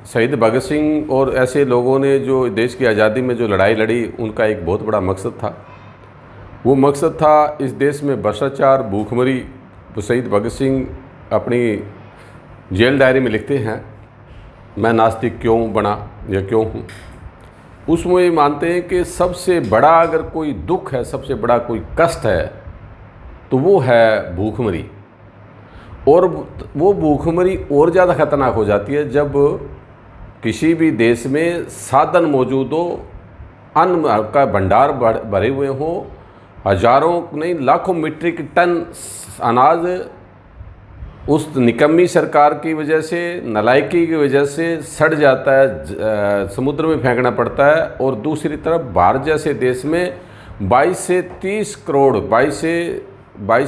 शहीद भगत सिंह और ऐसे लोगों ने जो देश की आज़ादी में जो लड़ाई लड़ी, उनका एक बहुत बड़ा मकसद था। वो मकसद था इस देश में भ्रष्टाचार, भूखमरी। तो शहीद भगत सिंह अपनी जेल डायरी में लिखते हैं, मैं नास्तिक क्यों बना या क्यों हूँ। उसमें ये मानते हैं कि सबसे बड़ा अगर कोई दुख है, सबसे बड़ा कोई कष्ट है, तो वो है भूखमरी। और वो भूखमरी और ज़्यादा खतरनाक हो जाती है जब किसी भी देश में साधन मौजूद हो, अन्न का भंडार भरे हुए हों, हजारों नहीं लाखों मीट्रिक टन अनाज उस निकम्मी सरकार की वजह से, नालायकी की वजह से सड़ जाता है, समुद्र में फेंकना पड़ता है। और दूसरी तरफ भारत जैसे देश में 22 से 30 करोड़, 22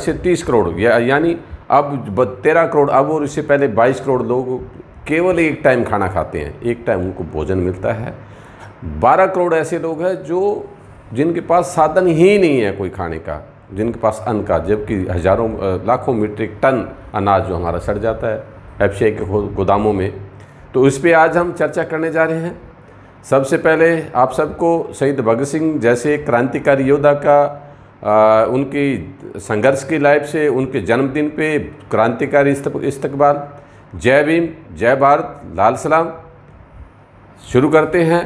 से 30 करोड़ यानी अब 13 करोड़, अब और इससे पहले 22 करोड़ लोग केवल एक टाइम खाना खाते हैं, एक टाइम उनको भोजन मिलता है। 12 करोड़ ऐसे लोग हैं जिनके पास साधन ही नहीं है कोई खाने का, जिनके पास अन्न का, जबकि हजारों लाखों मीट्रिक टन अनाज जो हमारा सड़ जाता है एफसीआई के गोदामों में। तो इस पे आज हम चर्चा करने जा रहे हैं। सबसे पहले आप सबको शहीद भगत सिंह जैसे क्रांतिकारी योद्धा का उनकी संघर्ष की लाइफ से, उनके जन्मदिन पे क्रांतिकारी इस्तकबाल। जय भीम, जय भारत, लाल सलाम। शुरू करते हैं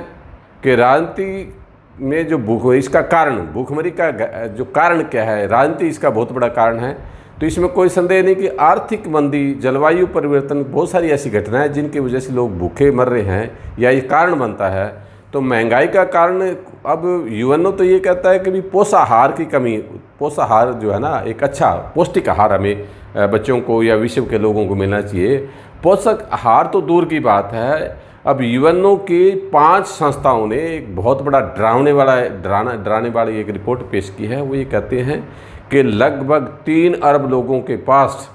कि राजनीति में जो इसका कारण, भूखमरी का जो कारण क्या है, राजनीति इसका बहुत बड़ा कारण है। तो इसमें कोई संदेह नहीं कि आर्थिक मंदी, जलवायु परिवर्तन, बहुत सारी ऐसी घटनाएं जिनकी वजह से लोग भूखे मर रहे हैं या ये कारण बनता है। तो महंगाई का कारण, अब यूएनओ तो ये कहता है कि भी पोषाहार की कमी, पोषाहार जो है ना, एक अच्छा पौष्टिक आहार हमें बच्चों को या विश्व के लोगों को मिलना चाहिए। पोषक आहार तो दूर की बात है, अब यूएनओ की 5 संस्थाओं ने एक बहुत बड़ा डराने वाली एक रिपोर्ट पेश की है। वो ये कहते हैं कि लगभग 3 अरब लोगों के पास,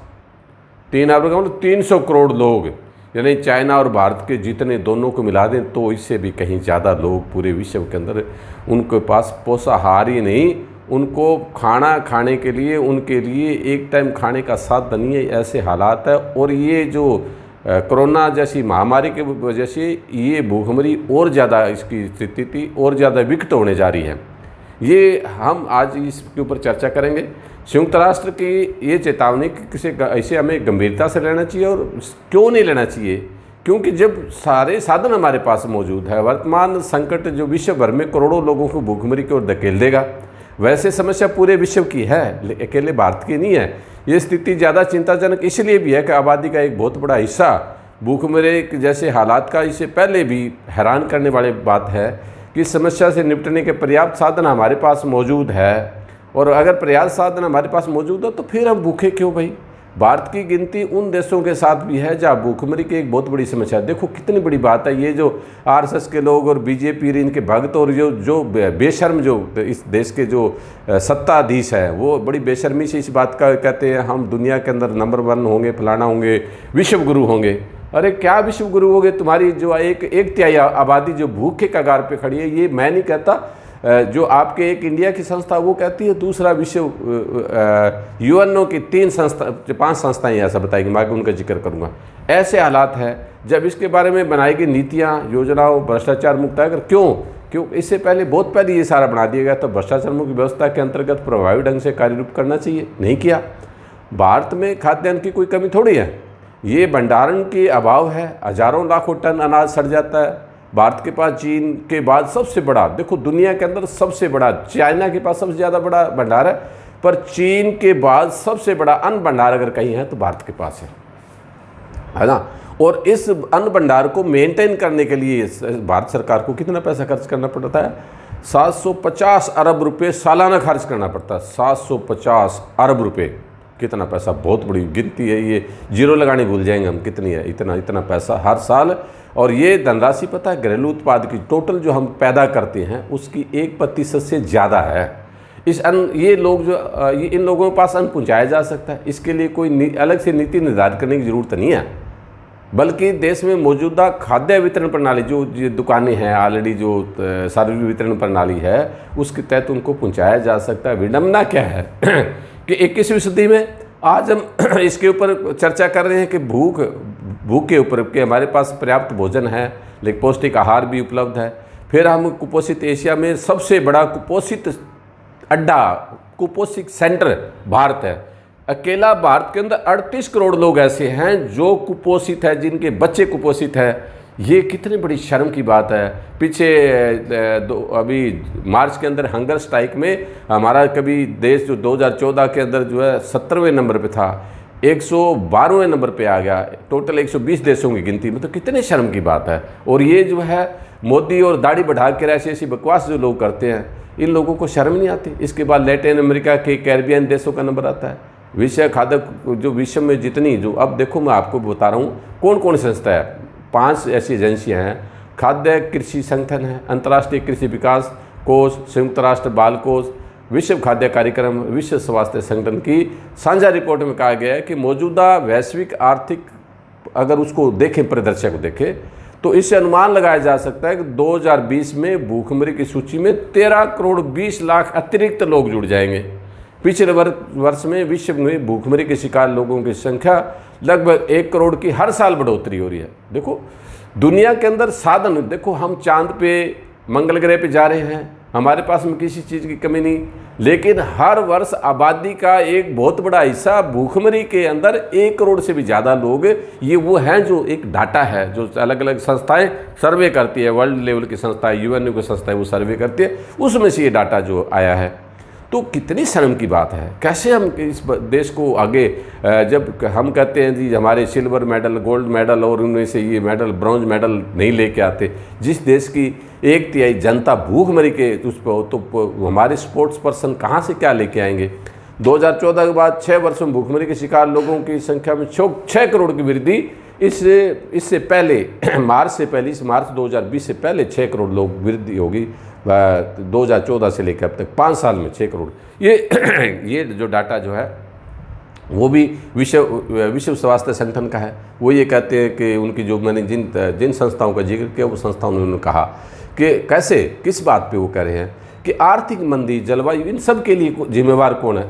3 अरब का मतलब 300 करोड़ लोग, यानी चाइना और भारत के जितने दोनों को मिला दें तो इससे भी कहीं ज़्यादा लोग पूरे विश्व के अंदर, उनके पास पोषाहार ही नहीं, उनको खाना खाने के लिए, उनके लिए एक टाइम खाने का साधन नहीं है, ऐसे हालात है। और ये जो कोरोना जैसी महामारी की वजह से ये भूखमरी और ज़्यादा, इसकी स्थिति और ज़्यादा विकट होने जा रही है। ये हम आज इसके ऊपर चर्चा करेंगे। संयुक्त राष्ट्र की ये चेतावनी कि इसे हमें गंभीरता से लेना चाहिए, और क्यों नहीं लेना चाहिए, क्योंकि जब सारे साधन हमारे पास मौजूद है, वर्तमान संकट जो विश्व भर में करोड़ों लोगों को भूखमरी की ओर धकेल देगा। वैसे समस्या पूरे विश्व की है, अकेले भारत की नहीं है। ये स्थिति ज़्यादा चिंताजनक इसलिए भी है कि आबादी का एक बहुत बड़ा हिस्सा भूखमरी जैसे हालात का, इससे पहले भी हैरान करने वाली बात है कि इस समस्या से निपटने के पर्याप्त साधन हमारे पास मौजूद है। और अगर पर्याप्त साधन हमारे पास मौजूद है तो फिर हम भूखे क्यों भाई। भारत की गिनती उन देशों के साथ भी है जहाँ भूखमरी की एक बहुत बड़ी समस्या है। देखो कितनी बड़ी बात है, ये जो आरएसएस के लोग और बीजेपी इनके भक्त और जो बेशर्म जो इस देश के जो सत्ताधीश है, वो बड़ी बेशर्मी से इस बात का कहते हैं हम दुनिया के अंदर नंबर 1 होंगे, फलाना होंगे, विश्व गुरु होंगे। अरे क्या विश्व गुरु होंगे, तुम्हारी जो एक तिहाई आबादी जो भूख के कगार पे खड़ी है। ये मैं नहीं कहता, जो आपके एक इंडिया की संस्था वो कहती है, दूसरा विश्व यूएनओ की 5 संस्थाएं ऐसा बताएगी, मैं उनका जिक्र करूंगा। ऐसे हालात है जब इसके बारे में बनाई गई नीतियां, योजनाओं, भ्रष्टाचार मुक्त अगर क्यों इससे पहले, बहुत पहले ये सारा बना दिया गया, तो भ्रष्टाचार मुक्त व्यवस्था के अंतर्गत प्रभावी ढंग से कार्यरूप करना चाहिए, नहीं किया। भारत में खाद्यान्न की कोई कमी थोड़ी है, ये भंडारण के अभाव है, हजारों लाखों टन अनाज सड़ जाता है। भारत के पास चीन के बाद सबसे बड़ा, देखो दुनिया के अंदर सबसे बड़ा, चाइना के पास सबसे ज़्यादा बड़ा भंडार है, पर चीन के बाद सबसे बड़ा अन्न भंडार अगर कहीं है तो भारत के पास है ना। और इस अन्न भंडार को मेंटेन करने के लिए भारत सरकार को कितना पैसा खर्च करना पड़ता है? 750 अरब रुपये सालाना खर्च करना पड़ता है। 750 अरब रुपये, कितना पैसा, बहुत बड़ी गिनती है। ये जीरो लगाने भूल जाएंगे हम, कितनी है, इतना पैसा हर साल। और ये धनराशि पता है घरेलू उत्पाद की टोटल जो हम पैदा करते हैं उसकी 1% से ज़्यादा है। इस अन्न, ये लोग जो इन लोगों के पास अन्न पहुँचाया जा सकता है, इसके लिए कोई अलग से नीति निर्धारित करने की ज़रूरत नहीं है, बल्कि देश में मौजूदा खाद्य वितरण प्रणाली जो दुकानें हैं ऑलरेडी, जो सार्वजनिक वितरण प्रणाली है, उसके तहत उनको पहुँचाया जा सकता है। विडंबना क्या है कि 21वीं सदी में आज हम इसके ऊपर चर्चा कर रहे हैं कि भूखे ऊपर कि हमारे पास पर्याप्त भोजन है लेकिन पौष्टिक आहार भी उपलब्ध है। फिर हम कुपोषित एशिया में सबसे बड़ा कुपोषित अड्डा, कुपोषित सेंटर भारत है। अकेला भारत के अंदर 38 करोड़ लोग ऐसे हैं जो कुपोषित है, जिनके बच्चे कुपोषित है। ये कितनी बड़ी शर्म की बात है। पीछे अभी मार्च के अंदर हंगर स्ट्राइक में हमारा कभी देश जो 2014 के अंदर जो है 70वें नंबर पे था, 112वें नंबर पे आ गया टोटल 120 देशों की गिनती में। तो कितने शर्म की बात है। और ये जो है मोदी और दाढ़ी बढ़ा कर ऐसी बकवास जो लोग करते हैं, इन लोगों को शर्म नहीं आती। इसके बाद लैटिन अमेरिका के कैरिबियन देशों का नंबर आता है। विश्व खाद्य जो विश्व में जितनी जो, अब देखो मैं आपको बता रहा हूँ कौन कौन संस्था है। 5 ऐसी एजेंसियां हैं। खाद्य कृषि संगठन है, अंतर्राष्ट्रीय कृषि विकास कोष, संयुक्त राष्ट्र बाल कोष, विश्व खाद्य कार्यक्रम, विश्व स्वास्थ्य संगठन की साझा रिपोर्ट में कहा गया है कि मौजूदा वैश्विक आर्थिक अगर उसको देखें, परिदृश्य को देखें, तो इससे अनुमान लगाया जा सकता है कि 2020 में भूखमरी की सूची में 13 करोड़ 20 लाख अतिरिक्त लोग जुड़ जाएंगे। पिछले वर्ष में विश्व में भूखमरी के शिकार लोगों की संख्या लगभग 1 करोड़ की हर साल बढ़ोतरी हो रही है। देखो दुनिया के अंदर साधन, देखो हम चांद पे, मंगल ग्रह पे जा रहे हैं, हमारे पास में किसी चीज़ की कमी नहीं, लेकिन हर वर्ष आबादी का एक बहुत बड़ा हिस्सा भूखमरी के अंदर 1 करोड़ से भी ज़्यादा लोग, ये वो हैं जो एक डाटा है जो अलग अलग संस्थाएं सर्वे करती है, वर्ल्ड लेवल की संस्थाएं, यूएनओ की संस्थाएं वो सर्वे करती है, उसमें से ये डाटा जो आया है। तो कितनी शर्म की बात है। कैसे हम इस देश को आगे, जब हम कहते हैं जी हमारे सिल्वर मेडल, गोल्ड मेडल और उनमें से ये मेडल, ब्रॉन्ज मेडल नहीं लेके आते, जिस देश की 1/3 जनता भूखमरी के उस पर, तो हमारे स्पोर्ट्स पर्सन कहाँ से क्या लेके आएंगे। 2014 के बाद 6 वर्षों में भूखमरी के शिकार लोगों की संख्या में 6 करोड़ की वृद्धि। इससे पहले मार्च से पहले, इस मार्च 2020 से पहले 6 करोड़ लोग वृद्धि होगी 2014 से लेकर अब तक 5 साल में 6 करोड़। ये जो डाटा जो है वो भी विश्व स्वास्थ्य संगठन का है। वो ये कहते हैं कि उनकी जो, मैंने जिन संस्थाओं का जिक्र किया वो संस्थाओं ने उन्होंने कहा कि कैसे, किस बात पे वो कह रहे हैं कि आर्थिक मंदी, जलवायु, इन सब के लिए जिम्मेवार कौन है।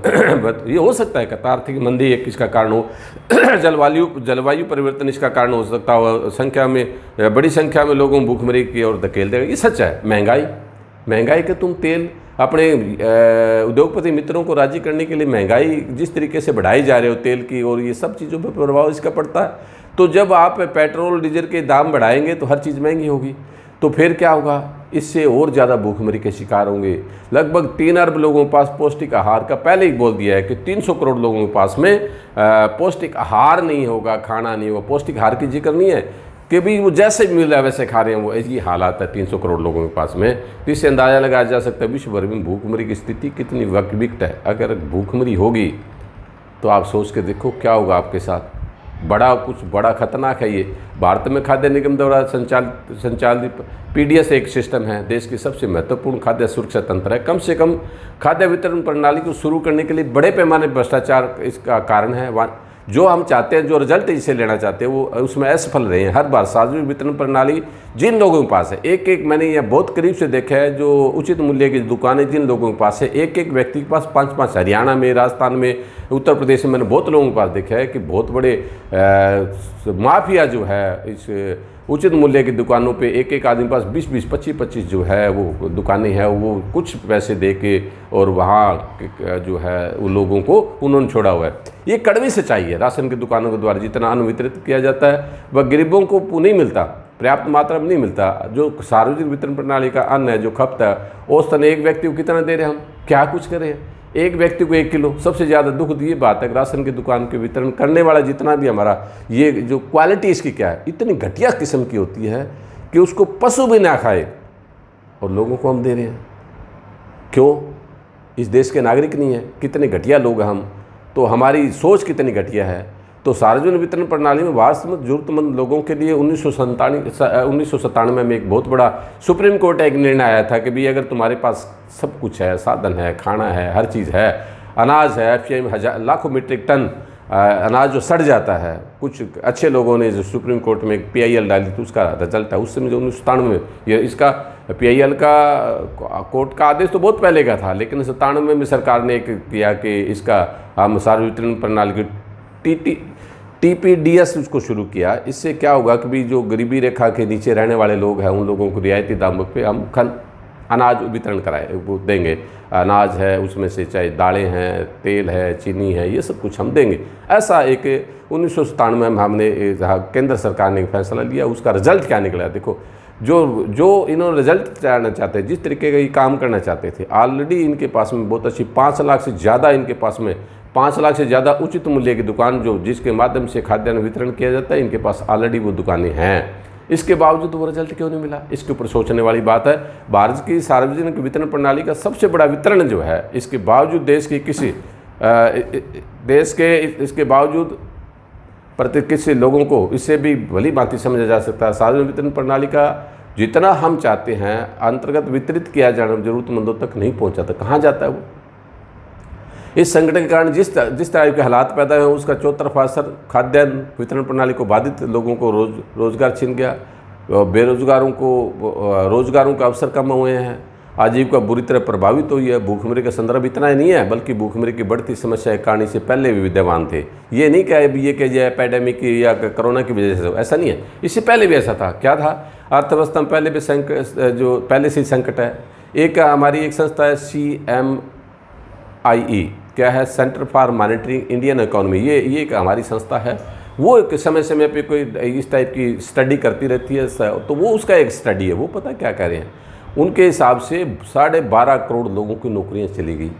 ये हो सकता है कि आर्थिक मंदी एक इसका कारण हो, जलवायु परिवर्तन इसका कारण हो सकता हो, संख्या में बड़ी संख्या में लोगों भूखमरी की ओर धकेल देगा। ये सच है। महंगाई के तुम तेल अपने उद्योगपति मित्रों को राजी करने के लिए महंगाई जिस तरीके से बढ़ाई जा रहे हो तेल की, और ये सब चीज़ों पर प्रभाव इसका पड़ता है। तो जब आप पेट्रोल डीजल के दाम बढ़ाएंगे तो हर चीज़ महंगी होगी, तो फिर क्या होगा, इससे और ज़्यादा भूखमरी के शिकार होंगे। लगभग 3 अरब लोगों के पास पौष्टिक आहार का, पहले ही बोल दिया है कि 300 करोड़ लोगों के पास में पौष्टिक आहार नहीं होगा, खाना नहीं होगा। पौष्टिक आहार की जिक्र नहीं है कि भी वो जैसे मिला वैसे खा रहे हैं, वो ऐसी हालात है 300 करोड़ लोगों के पास में। तो इससे अंदाज़ा लगाया जा सकता है विश्व भर में भूखमरी की स्थिति कितनी विकट है। अगर भूखमरी होगी तो आप सोच के देखो क्या होगा आपके साथ। कुछ बड़ा खतरनाक है ये। भारत में खाद्य निगम द्वारा संचालित पीडीएस एक सिस्टम है, देश की सबसे महत्वपूर्ण खाद्य सुरक्षा तंत्र है। कम से कम खाद्य वितरण प्रणाली को शुरू करने के लिए बड़े पैमाने पर भ्रष्टाचार इसका कारण है। जो हम चाहते हैं, जो रिजल्ट इसे लेना चाहते हैं, वो उसमें असफल रहे हैं। हर बार सार्वजनिक वितरण प्रणाली जिन लोगों के पास है, एक मैंने ये बहुत करीब से देखा है, जो उचित मूल्य की दुकानें जिन लोगों के पास है, एक व्यक्ति के पास 5-5, हरियाणा में, राजस्थान में, उत्तर प्रदेश में मैंने बहुत लोगों के पास देखा है कि बहुत बड़े माफिया जो है इस उचित मूल्य की दुकानों पे एक आदमी के पास 20-20, 25-25 जो है वो दुकानें हैं, वो कुछ पैसे दे के और वहाँ जो है उन लोगों को उन्होंने छोड़ा हुआ है। ये कड़वी सच्चाई है। राशन की दुकानों के द्वारा जितना अन्न वितरित किया जाता है वह गरीबों को नहीं मिलता, पर्याप्त मात्रा में नहीं मिलता। जो सार्वजनिक वितरण प्रणाली का अन्न है, जो खपत है, औसतन एक व्यक्ति को कितना दे रहे हैं हम, क्या कुछ करें, एक व्यक्ति को 1 किलो। सबसे ज़्यादा दुख ये बात है कि राशन की दुकान के वितरण करने वाला जितना भी हमारा, ये जो क्वालिटी इसकी क्या है, इतनी घटिया किस्म की होती है कि उसको पशु भी ना खाए, और लोगों को हम दे रहे हैं। क्यों? इस देश के नागरिक नहीं है? कितने घटिया लोग हैं हम, तो हमारी सोच कितनी घटिया है। तो सार्वजनिक वितरण प्रणाली में वास्तव में जरूरतमंद लोगों के लिए 1997 में एक बहुत बड़ा सुप्रीम कोर्ट एक निर्णय आया था कि भाई अगर तुम्हारे पास सब कुछ है, साधन है, खाना है, हर चीज़ है, अनाज है, FCI लाखों मीट्रिक टन अनाज जो सड़ जाता है, कुछ अच्छे लोगों ने जो सुप्रीम कोर्ट में एक PIL डाली थी उसका रिजल्ट है। उस समय जो 1997 में ये इसका PIL का कोर्ट का आदेश तो बहुत पहले का था, लेकिन 97 में सरकार ने एक किया कि इसका हम सार्वजनिक वितरण प्रणाली की TPDS उसको शुरू किया। इससे क्या होगा कि भी जो गरीबी रेखा के नीचे रहने वाले लोग हैं उन लोगों को रियायती दामों पे हम अनाज वितरण कराए वो देंगे। अनाज है, उसमें से चाहे दालें हैं, तेल है, चीनी है, ये सब कुछ हम देंगे। ऐसा एक 1997 में हमने केंद्र सरकार ने फैसला लिया। उसका रिजल्ट क्या निकला देखो, जो इन्होंने रिजल्ट चाहना चाहते हैं, जिस तरीके का ये काम करना चाहते थे, ऑलरेडी इनके पास में बहुत अच्छी 5 लाख से ज़्यादा इनके पास में 5 लाख से ज़्यादा उचित मूल्य की दुकान जो जिसके माध्यम से खाद्यान्न वितरण किया जाता है, इनके पास ऑलरेडी वो दुकानें हैं। इसके बावजूद वो रिजल्ट क्यों नहीं मिला? इसके ऊपर सोचने वाली बात है। भारत की सार्वजनिक वितरण प्रणाली का सबसे बड़ा वितरण जो है, इसके बावजूद इसके बावजूद प्रति किसी लोगों को इससे भी भली भांति समझा जा सकता है। सार्वजनिक वितरण प्रणाली का जितना हम चाहते हैं अंतर्गत वितरित किया जाना जरूरतमंदों तक नहीं पहुंचा था। कहाँ जाता है वो? इस संकट के कारण जिस तरह के हालात पैदा हुए उसका चौतरफा असर खाद्यान्न वितरण प्रणाली को बाधित लोगों को रोजगार छिन गया, बेरोजगारों को रोजगारों का अवसर कम हुए हैं, आजीविका बुरी तरह प्रभावित हुई है। भूखमरी का संदर्भ इतना ही नहीं है, बल्कि भूखमरी की बढ़ती समस्या एक कहानी से पहले भी विद्यमान थे। ये नहीं क्या ये कि जो एपेडेमिक या कोरोना की वजह से, ऐसा नहीं है, इससे पहले भी ऐसा था। क्या था? अर्थव्यवस्था में पहले भी जो पहले से संकट है। एक हमारी एक संस्था है CMIE, क्या है, centre for monitoring Indian economy. ये एक हमारी संस्था है। वो एक समय समय पे कोई इस टाइप की स्टडी करती रहती है, तो वो उसका एक स्टडी है। वो पता क्या कह रहे हैं, उनके हिसाब से 12.5 करोड़ लोगों की नौकरियां चली गई।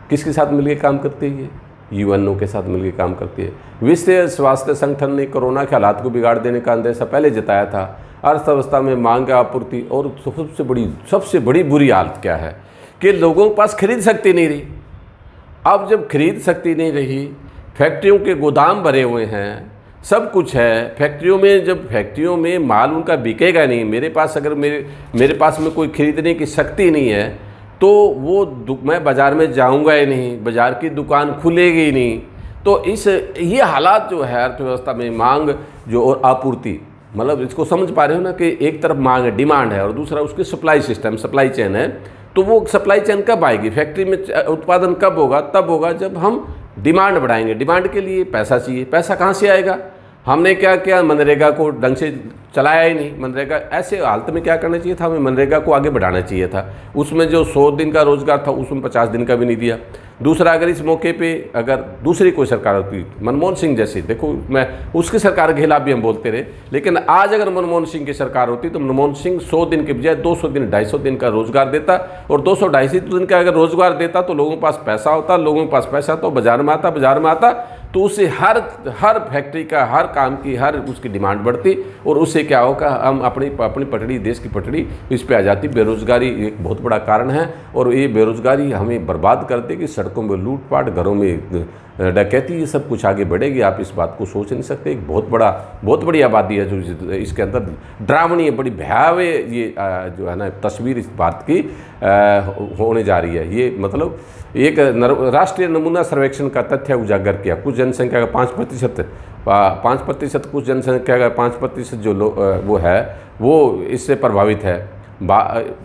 किसके साथ मिलकर काम करते हैं? ये UNO के साथ मिलकर काम करती है। विश्व स्वास्थ्य संगठन ने कोरोना के हालात को बिगाड़ देने का अंदेशा पहले जताया था। अर्थव्यवस्था में मांग का आपूर्ति, और सबसे बड़ी बुरी हालत क्या है कि लोगों के पास खरीद शक्ति नहीं रही। अब जब खरीद शक्ति नहीं रही, फैक्ट्रियों के गोदाम भरे हुए हैं, सब कुछ है फैक्ट्रियों में, जब फैक्ट्रियों में माल उनका बिकेगा नहीं, मेरे पास अगर मेरे पास में कोई खरीदने की शक्ति नहीं है तो मैं बाज़ार में जाऊंगा ही नहीं, बाज़ार की दुकान खुलेगी ही नहीं। तो ये हालात जो है अर्थव्यवस्था में मांग जो और आपूर्ति, मतलब इसको समझ पा रहे हो ना कि एक तरफ मांग है, डिमांड है, और दूसरा उसके सप्लाई चेन है। तो वो सप्लाई चेन कब आएगी? फैक्ट्री में उत्पादन कब होगा? तब होगा जब हम डिमांड बढ़ाएंगे। डिमांड के लिए पैसा चाहिए। पैसा कहाँ से आएगा? हमने क्या किया, मनरेगा को ढंग से चलाया ही नहीं। मनरेगा ऐसे हालत में क्या करना चाहिए था, हमें मनरेगा को आगे बढ़ाना चाहिए था। उसमें जो 100 दिन का रोजगार था उसमें 50 दिन का भी नहीं दिया। दूसरा, अगर इस मौके पे अगर दूसरी कोई सरकार होती, मनमोहन सिंह जैसी, देखो मैं उसकी सरकार के खिलाफ भी हम बोलते रहे, लेकिन आज अगर मनमोहन सिंह की सरकार होती तो मनमोहन सिंह 100 दिन के बजाय 200 दिन 250 दिन का रोजगार देता, और 200-250 दिन का अगर रोजगार देता तो लोगों के पास पैसा होता, लोगों के पास पैसा तो बाजार में आता तो उससे हर फैक्ट्री का, हर काम की, हर उसकी डिमांड बढ़ती, और उससे क्या होगा, हम अपनी पटड़ी, देश की पटड़ी इस पे आ जाती। बेरोजगारी एक बहुत बड़ा कारण है, और ये बेरोजगारी हमें बर्बाद कर देगी। सड़कों में लूटपाट, घरों में डकैती, ये सब कुछ आगे बढ़ेगी। आप इस बात को सोच नहीं सकते। एक बहुत बड़ी आबादी है जो इसके अंदर डरावनी है, बड़ी भयावह ये जो है ना तस्वीर इस बात की होने जा रही है। ये मतलब एक राष्ट्रीय नमूना सर्वेक्षण का तथ्य उजागर किया। कुछ जनसंख्या का 5%, कुछ जनसंख्या का 5% जो वो है वो इससे प्रभावित है।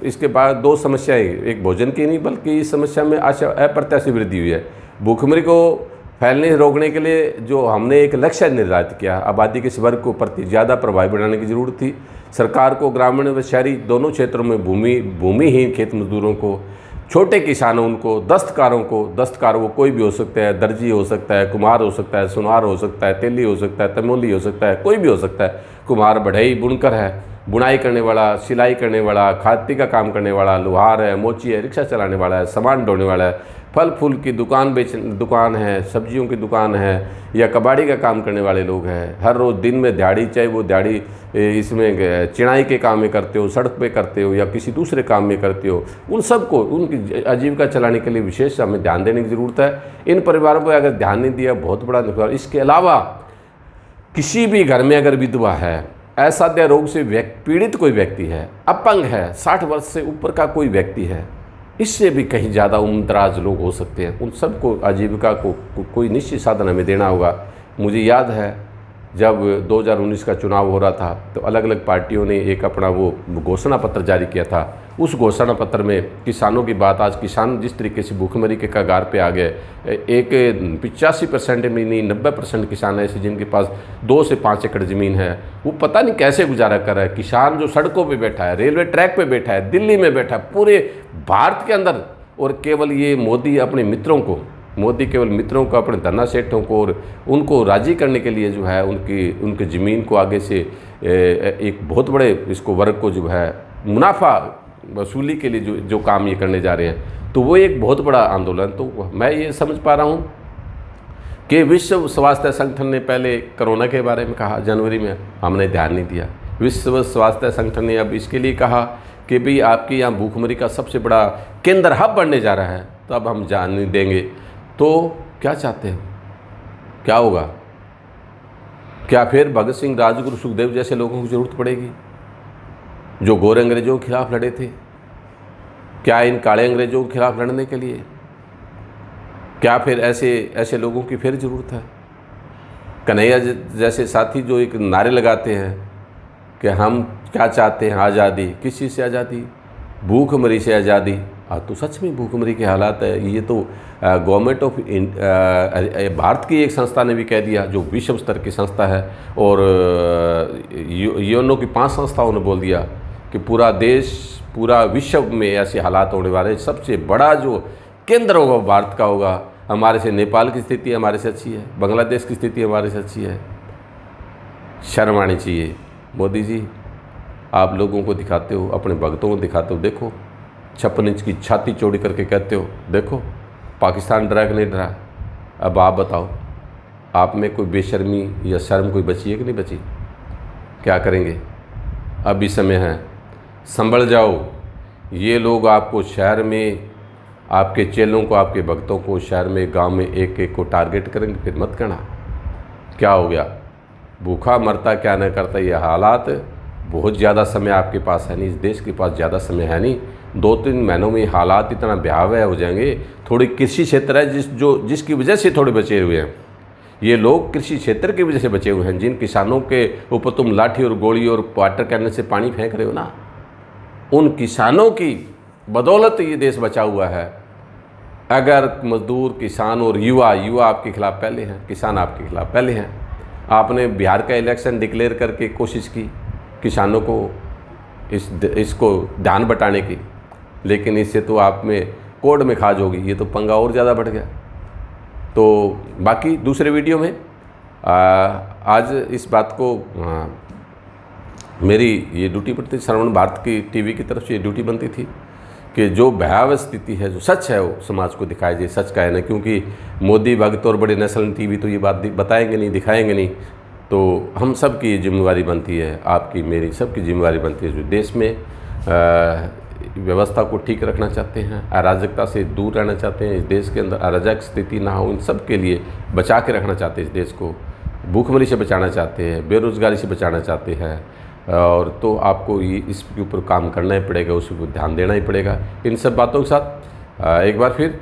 इसके बाद 2 समस्याएं, एक भोजन की नहीं बल्कि इस समस्या में अप्रत्याशित वृद्धि हुई है। भूखमरी को फैलने रोकने के लिए जो हमने एक लक्ष्य निर्धारित किया, आबादी के इस वर्ग को प्रति ज़्यादा प्रभावी बनाने की ज़रूरत थी। सरकार को ग्रामीण व शहरी दोनों क्षेत्रों में भूमिहीन खेत मजदूरों को, छोटे किसानों को, दस्तकारों को कोई भी हो सकता है, दर्जी हो सकता है, कुम्हार हो सकता है, सुनार हो सकता है, तेली हो सकता है, तमोली हो सकता है, कोई भी हो सकता है। कुम्हार, बढ़ई, बुनकर है, बुनाई करने वाला, सिलाई करने वाला, खादी का काम करने वाला, लोहार है, मोची है, रिक्शा चलाने वाला है, सामान ढोने वाला है, फल फूल की दुकान है, सब्जियों की दुकान है, या कबाड़ी का काम करने वाले लोग हैं। हर रोज़ दिन में दिहाड़ी, चाहे वो दिहाड़ी इसमें चिणाई के काम में करते हो, सड़क पे करते हो, या किसी दूसरे काम में करते हो, उन सबको उनकी आजीविका चलाने के लिए विशेष हमें ध्यान देने की ज़रूरत है। इन परिवारों पर अगर ध्यान नहीं दिया बहुत बड़ा नुकसान। इसके अलावा किसी भी घर में अगर विधवा है, असाध्य रोग से पीड़ित कोई व्यक्ति है, अपंग है, 60 वर्ष से ऊपर का कोई व्यक्ति है, इससे भी कहीं ज़्यादा उम्रदराज लोग हो सकते हैं। उन सबको आजीविका को कोई निश्चित साधन हमें देना होगा। मुझे याद है जब 2019 का चुनाव हो रहा था तो अलग अलग पार्टियों ने एक अपना वो घोषणा पत्र जारी किया था। उस घोषणा पत्र में किसानों की बात, आज किसान जिस तरीके से भूखमरी के कगार पे आ गए, एक 85% में नहीं 90% किसान ऐसे जिनके पास 2 से 5 एकड़ ज़मीन है, वो पता नहीं कैसे गुजारा कर रहा है। किसान जो सड़कों पे बैठा है, रेलवे ट्रैक पे बैठा है, दिल्ली में बैठा है, पूरे भारत के अंदर, और केवल ये मोदी अपने मित्रों को, मोदी केवल मित्रों को, अपने धन्ना सेठों को और उनको राज़ी करने के लिए जो है उनकी ज़मीन को आगे से एक बहुत बड़े इसको वर्ग को जो है मुनाफा वसूली के लिए जो काम ये करने जा रहे हैं, तो वो एक बहुत बड़ा आंदोलन। तो मैं ये समझ पा रहा हूँ कि विश्व स्वास्थ्य संगठन ने पहले कोरोना के बारे में कहा जनवरी में, हमने ध्यान नहीं दिया। विश्व स्वास्थ्य संगठन ने अब इसके लिए कहा कि भाई आपके यहाँ भूखमरी का सबसे बड़ा केंद्र हब बनने जा रहा है, तो अब हम जान नहीं देंगे। तो क्या चाहते हैं, क्या होगा? क्या फिर भगत सिंह, राजगुरु, सुखदेव जैसे लोगों की ज़रूरत पड़ेगी जो गोरे अंग्रेज़ों के खिलाफ लड़े थे? क्या इन काले अंग्रेज़ों के खिलाफ लड़ने के लिए क्या फिर ऐसे लोगों की फिर ज़रूरत है? कन्हैया जैसे साथी जो एक नारे लगाते हैं कि हम क्या चाहते हैं, आज़ादी। किस चीज़ से आज़ादी? भूखमरी से आज़ादी। तो सच में भूखमरी के हालात है। ये तो गवर्नमेंट ऑफ भारत की एक संस्था ने भी कह दिया, जो विश्व स्तर की संस्था है, और यूएनओ की 5 संस्थाओं ने बोल दिया कि पूरा देश, पूरा विश्व में ऐसे हालात होने वाले, सबसे बड़ा जो केंद्र होगा भारत का होगा। हमारे से नेपाल की स्थिति हमारे से अच्छी है, बांग्लादेश की स्थिति हमारे से अच्छी है। शर्म आनी चाहिए। मोदी जी, आप लोगों को दिखाते हो, अपने भक्तों को दिखाते हो, देखो 56 इंच की छाती चौड़ी करके कहते हो देखो पाकिस्तान डरा कि नहीं डरा। अब आप बताओ, आप में कोई बेशर्मी या शर्म कोई बची है कि नहीं बची? क्या करेंगे? अभी समय है, संभल जाओ। ये लोग आपको शहर में, आपके चेलों को, आपके भक्तों को शहर में, गांव में एक एक को टारगेट करेंगे, फिर मत करना। क्या हो गया? भूखा मरता क्या न करता। ये हालात, बहुत ज़्यादा समय आपके पास है नहीं, इस देश के पास ज़्यादा समय है नहीं। 2-3 महीनों में हालात इतना भयावह हो जाएंगे। थोड़ी कृषि क्षेत्र है जिसकी वजह से थोड़े बचे हुए हैं। ये लोग कृषि क्षेत्र की वजह से बचे हुए हैं। जिन किसानों के ऊपर तुम लाठी और गोली और वाटर कैनन से पानी फेंक रहे हो ना, उन किसानों की बदौलत ये देश बचा हुआ है। अगर मजदूर, किसान और युवा आपके खिलाफ पहले हैं, किसान आपके खिलाफ पहले हैं। आपने बिहार का इलेक्शन डिक्लेयर करके कोशिश की किसानों को इसको ध्यान बटाने की, लेकिन इससे तो आप में कोर्ट में खाज होगी। ये तो पंगा और ज़्यादा बढ़ गया। तो बाकी दूसरे वीडियो में आज इस बात को मेरी ये ड्यूटी पड़ती थी, श्रवण भारत की टीवी की तरफ से ये ड्यूटी बनती थी कि जो भयावह स्थिति है, जो सच है, वो समाज को दिखाया जाए। सच का है ना, क्योंकि मोदी भगत और बड़े नेशनल टीवी तो ये बात बताएंगे नहीं, दिखाएंगे नहीं। तो हम सब की जिम्मेवारी बनती है, आपकी मेरी सबकी जिम्मेवारी बनती है, जो देश में व्यवस्था को ठीक रखना चाहते हैं, अराजकता से दूर रहना चाहते हैं, इस देश के अंदर अराजक स्थिति ना हो, इन सब के लिए बचा के रखना चाहते हैं। इस देश को भूखमरी से बचाना चाहते हैं, बेरोज़गारी से बचाना चाहते हैं, और तो आपको ये इसके ऊपर काम करना ही पड़ेगा, उस पर ध्यान देना ही पड़ेगा। इन सब बातों के साथ एक बार फिर